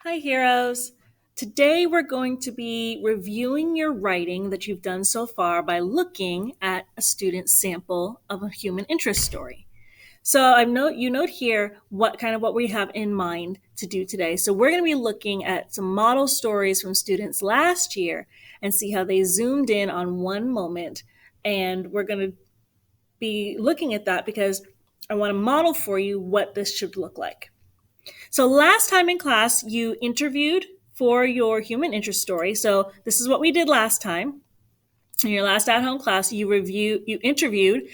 Hi, heroes. Today we're going to be reviewing your writing that you've done so far by looking at a student sample of a human interest story. So you note here what we have in mind to do today. So we're going to be looking at some model stories from students last year and see how they zoomed in on one moment. And we're going to be looking at that because I want to model for you what this should look like. So last time in class, you interviewed for your human interest story. So this is what we did last time. In your last at-home class, you interviewed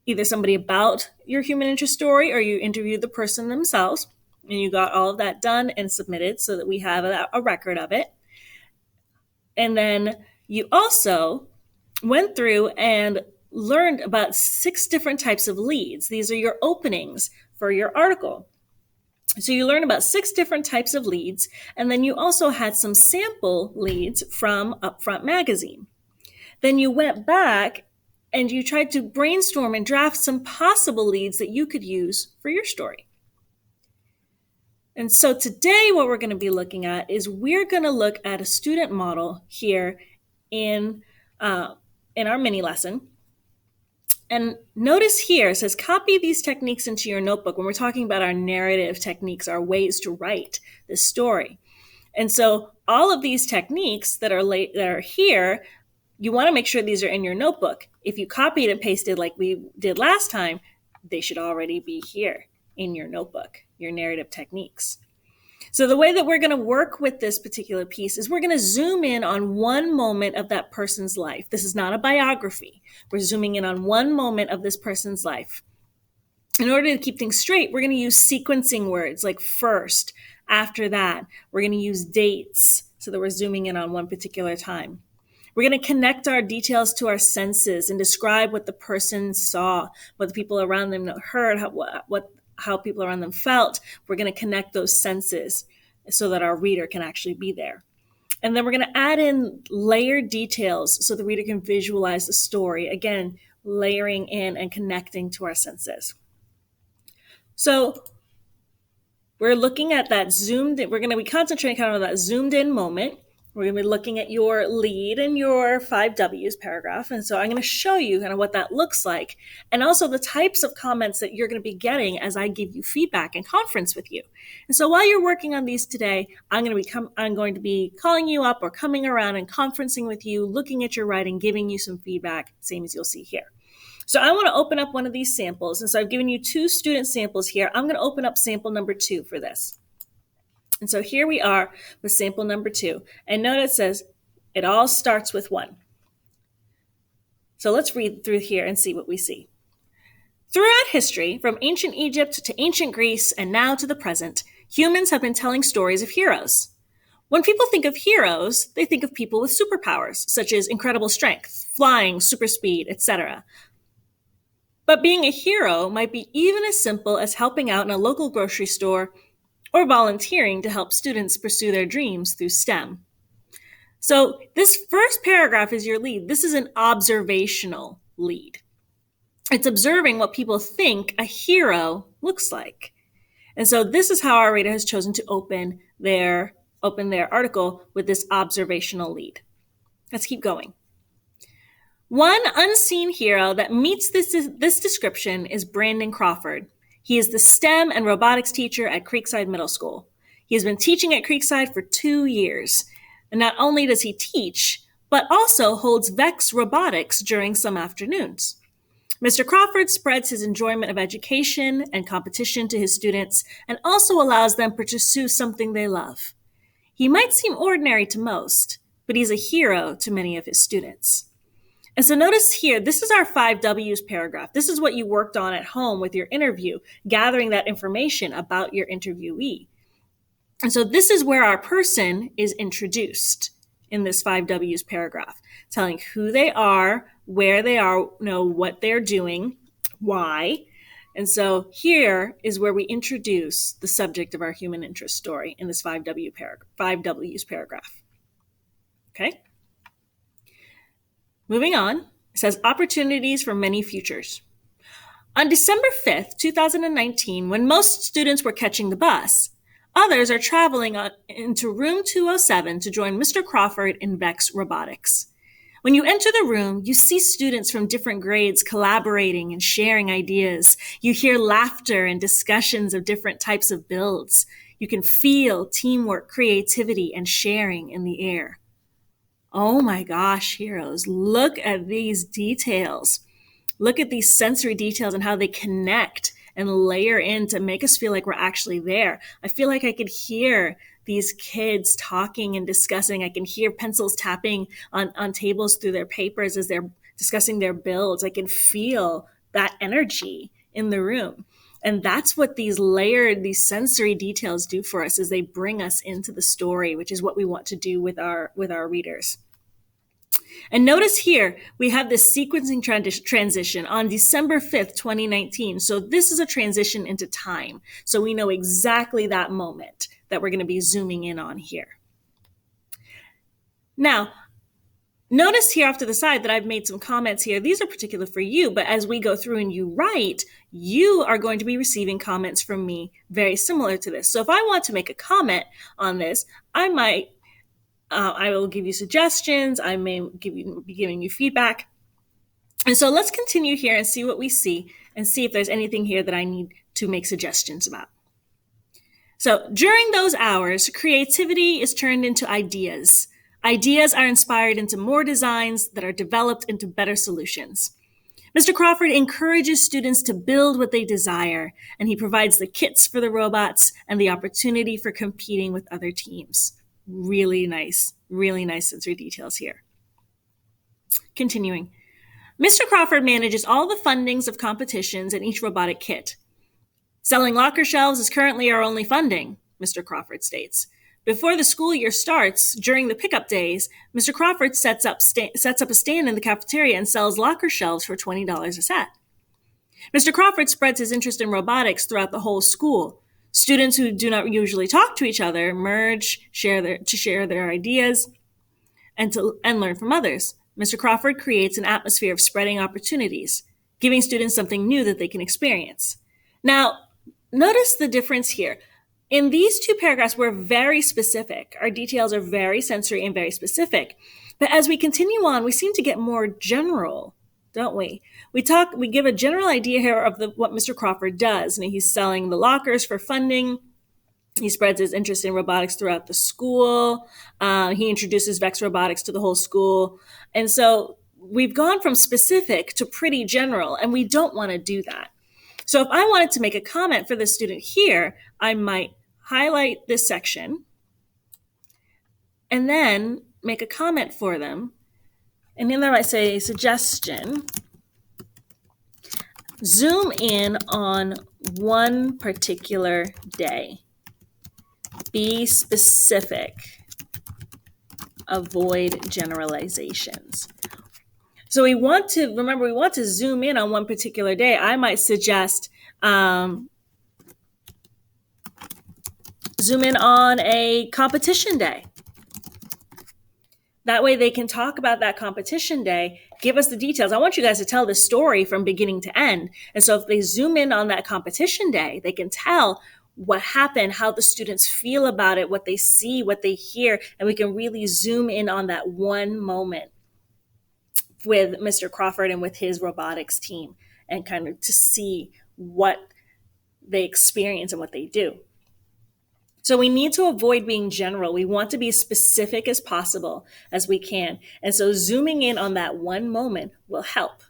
either somebody about your human interest story or you interviewed the person themselves, and you got all of that done and submitted so that we have a record of it. And then you also went through and learned about 6 different types of leads. These are your openings for your article. So you learn about 6 different types of leads, and then you also had some sample leads from Upfront Magazine. Then you went back and you tried to brainstorm and draft some possible leads that you could use for your story. And so today what we're going to be looking at is we're going to look at a student model here in our mini lesson. And notice here, it says copy these techniques into your notebook when we're talking about our narrative techniques, our ways to write this story. And so all of these techniques that are here, you want to make sure these are in your notebook. If you copied and pasted like we did last time, they should already be here in your notebook, your narrative techniques. So the way that we're going to work with this particular piece is we're going to zoom in on one moment of that person's life. This is not a biography. We're zooming in on one moment of this person's life. In order to keep things straight, we're going to use sequencing words like first, after that. We're going to use dates so that we're zooming in on one particular time. We're going to connect our details to our senses and describe what the person saw, what the people around them heard, how people around them felt. We're going to connect those senses so that our reader can actually be there. And then we're going to add in layered details so the reader can visualize the story. Again, layering in and connecting to our senses. So we're looking at that zoomed in. We're going to be concentrating kind of on that zoomed in moment. We're going to be looking at your lead and your 5 W's paragraph. And so I'm going to show you kind of what that looks like and also the types of comments that you're going to be getting as I give you feedback and conference with you. And so while you're working on these today, I'm going to be calling you up or coming around and conferencing with you, looking at your writing, giving you some feedback, same as you'll see here. So I want to open up one of these samples. And so I've given you 2 student samples here. I'm going to open up sample number 2 for this. And so here we are with sample number 2. And note it says, it all starts with 1. So let's read through here and see what we see. Throughout history, from ancient Egypt to ancient Greece and now to the present, humans have been telling stories of heroes. When people think of heroes, they think of people with superpowers, such as incredible strength, flying, super speed, etc. But being a hero might be even as simple as helping out in a local grocery store or volunteering to help students pursue their dreams through STEM. So this first paragraph is your lead. This is an observational lead. It's observing what people think a hero looks like. And so this is how our reader has chosen to open their article with this observational lead. Let's keep going. One unseen hero that meets this description is Brandon Crawford. He is the STEM and robotics teacher at Creekside Middle School. He has been teaching at Creekside for 2 years. And not only does he teach, but also holds VEX robotics during some afternoons. Mr. Crawford spreads his enjoyment of education and competition to his students and also allows them to pursue something they love. He might seem ordinary to most, but he's a hero to many of his students. And so notice here, this is our 5 W's paragraph. This is what you worked on at home with your interview, gathering that information about your interviewee. And so this is where our person is introduced in this 5 W's paragraph, telling who they are, where they are, what they're doing, why. And so here is where we introduce the subject of our human interest story in this 5 W's paragraph. Okay? Moving on, it says opportunities for many futures. On December 5th, 2019, when most students were catching the bus, Others are traveling into room 207 to join Mr. Crawford in VEX Robotics. When you enter the room, you see students from different grades collaborating and sharing ideas. You hear laughter and discussions of different types of builds. You can feel teamwork, creativity, and sharing in the air. Oh my gosh, heroes, look at these details. Look at these sensory details and how they connect and layer in to make us feel like we're actually there. I feel like I could hear these kids talking and discussing. I can hear pencils tapping on tables through their papers as they're discussing their builds. I can feel that energy in the room. And that's what these sensory details do for us, is they bring us into the story, which is what we want to do with our readers. And notice here, we have this sequencing transition on December 5th, 2019. So this is a transition into time. So we know exactly that moment that we're going to be zooming in on here. Now, notice here off to the side that I've made some comments here. These are particular for you, but as we go through and you write, you are going to be receiving comments from me very similar to this. So if I want to make a comment on this, I will give you suggestions. I may be giving you feedback. And so let's continue here and see what we see and see if there's anything here that I need to make suggestions about. So during those hours, creativity is turned into ideas. Ideas are inspired into more designs that are developed into better solutions. Mr. Crawford encourages students to build what they desire, and he provides the kits for the robots and the opportunity for competing with other teams. Really nice sensory details here. Continuing. Mr. Crawford manages all the fundings of competitions in each robotic kit. Selling locker shelves is currently our only funding, Mr. Crawford states. Before the school year starts, during the pickup days, Mr. Crawford sets up a stand in the cafeteria and sells locker shelves for $20 a set. Mr. Crawford spreads his interest in robotics throughout the whole school. Students who do not usually talk to each other merge, share their ideas, and learn from others. Mr. Crawford creates an atmosphere of spreading opportunities, giving students something new that they can experience. Now, notice the difference here. In these two paragraphs, we're very specific. Our details are very sensory and very specific. But as we continue on, we seem to get more general, don't we? We give a general idea here of what Mr. Crawford does. And he's selling the lockers for funding. He spreads his interest in robotics throughout the school. He introduces VEX Robotics to the whole school. And so we've gone from specific to pretty general, and we don't want to do that. So if I wanted to make a comment for the student here, I might highlight this section and then make a comment for them. And then I might say, suggestion, zoom in on one particular day. Be specific. Avoid generalizations. So we want to zoom in on one particular day. I might suggest zoom in on a competition day. That way they can talk about that competition day, give us the details. I want you guys to tell the story from beginning to end. And so if they zoom in on that competition day, they can tell what happened, how the students feel about it, what they see, what they hear, and we can really zoom in on that one moment with Mr. Crawford and with his robotics team, and kind of to see what they experience and what they do. So we need to avoid being general. We want to be as specific as possible as we can. And so zooming in on that one moment will help.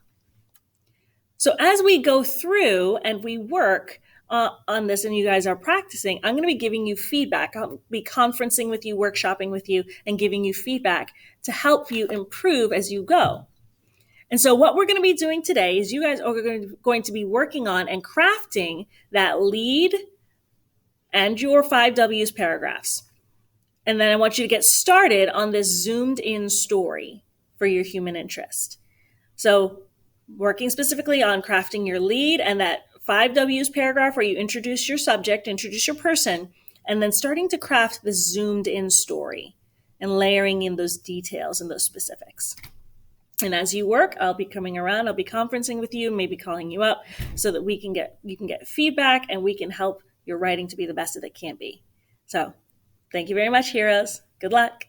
So as we go through and we work on this and you guys are practicing, I'm going to be giving you feedback. I'll be conferencing with you, workshopping with you, and giving you feedback to help you improve as you go. And so what we're going to be doing today is you guys are going to be working on and crafting that lead and your 5Ws paragraphs. And then I want you to get started on this zoomed in story for your human interest. So working specifically on crafting your lead and that 5Ws paragraph where you introduce your subject, introduce your person, and then starting to craft the zoomed in story and layering in those details and those specifics. And as you work, I'll be coming around, I'll be conferencing with you, maybe calling you up so that you can get feedback and we can help your writing to be the best that it can be. So thank you very much, heroes. Good luck.